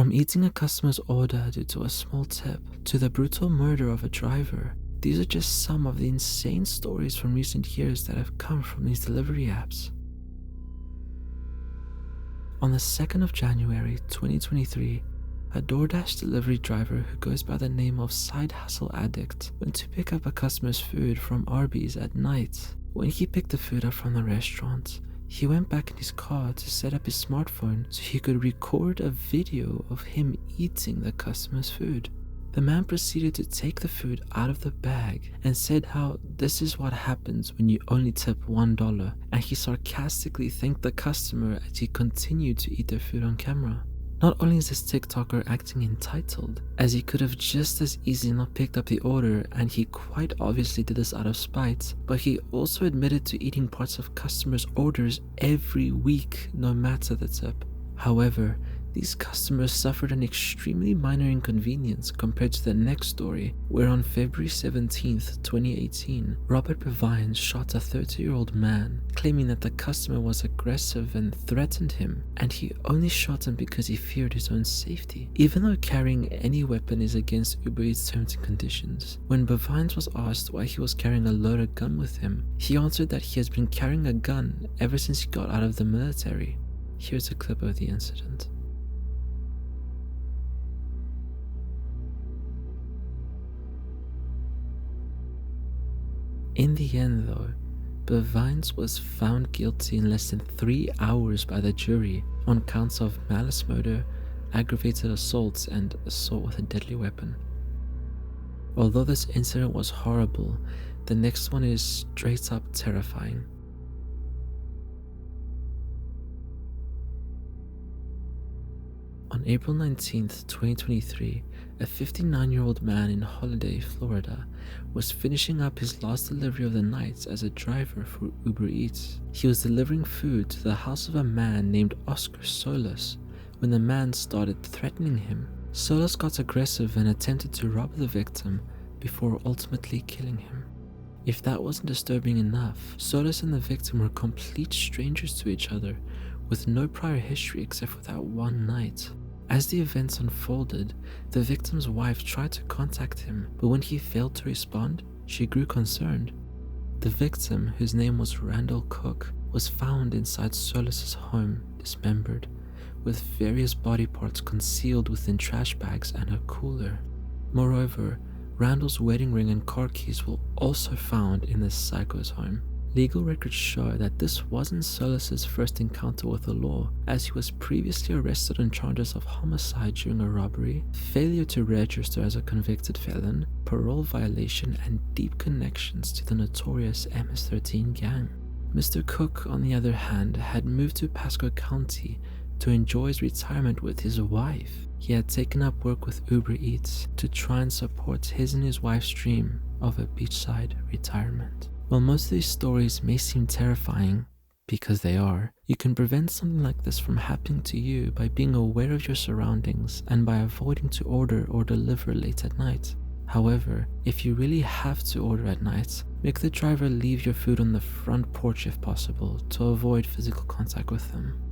From eating a customer's order due to a small tip to the brutal murder of a driver, these are just some of the insane stories from recent years that have come from these delivery apps. On the 2nd of January 2023, a DoorDash delivery driver who goes by the name of Side Hustle Addict went to pick up a customer's food from Arby's at night. When he picked the food up from the restaurant, he went back in his car to set up his smartphone so he could record a video of him eating the customer's food. The man proceeded to take the food out of the bag and said how this is what happens when you only tip $1, and he sarcastically thanked the customer as he continued to eat their food on camera. Not only is this TikToker acting entitled, as he could have just as easily not picked up the order, and he quite obviously did this out of spite, but he also admitted to eating parts of customers' orders every week, no matter the tip. However, these customers suffered an extremely minor inconvenience compared to the next story, where on February 17th, 2018, Robert Bevines shot a 30-year-old man, claiming that the customer was aggressive and threatened him, and he only shot him because he feared his own safety. Even though carrying any weapon is against Uber Eats terms and conditions, when Bevines was asked why he was carrying a loaded gun with him, he answered that he has been carrying a gun ever since he got out of the military. Here's a clip of the incident. In the end though, Bevines was found guilty in less than 3 hours by the jury on counts of malice murder, aggravated assault, and assault with a deadly weapon. Although this incident was horrible, the next one is straight up terrifying. On April 19th, 2023, a 59-year-old man in Holiday, Florida, was finishing up his last delivery of the night as a driver for Uber Eats. He was delivering food to the house of a man named Oscar Solis when the man started threatening him. Solis got aggressive and attempted to rob the victim before ultimately killing him. If that wasn't disturbing enough, Solis and the victim were complete strangers to each other, with no prior history except for that one night. As the events unfolded, the victim's wife tried to contact him, but when he failed to respond, she grew concerned. The victim, whose name was Randall Cook, was found inside Solis's home, dismembered, with various body parts concealed within trash bags and a cooler. Moreover, Randall's wedding ring and car keys were also found in this psycho's home. Legal records show that this wasn't Solis's first encounter with the law, as he was previously arrested on charges of homicide during a robbery, failure to register as a convicted felon, parole violation, and deep connections to the notorious MS-13 gang. Mr. Cook, on the other hand, had moved to Pasco County to enjoy his retirement with his wife. He had taken up work with Uber Eats to try and support his and his wife's dream of a beachside retirement. While most of these stories may seem terrifying, because they are, you can prevent something like this from happening to you by being aware of your surroundings and by avoiding to order or deliver late at night. However, if you really have to order at night, make the driver leave your food on the front porch if possible to avoid physical contact with them.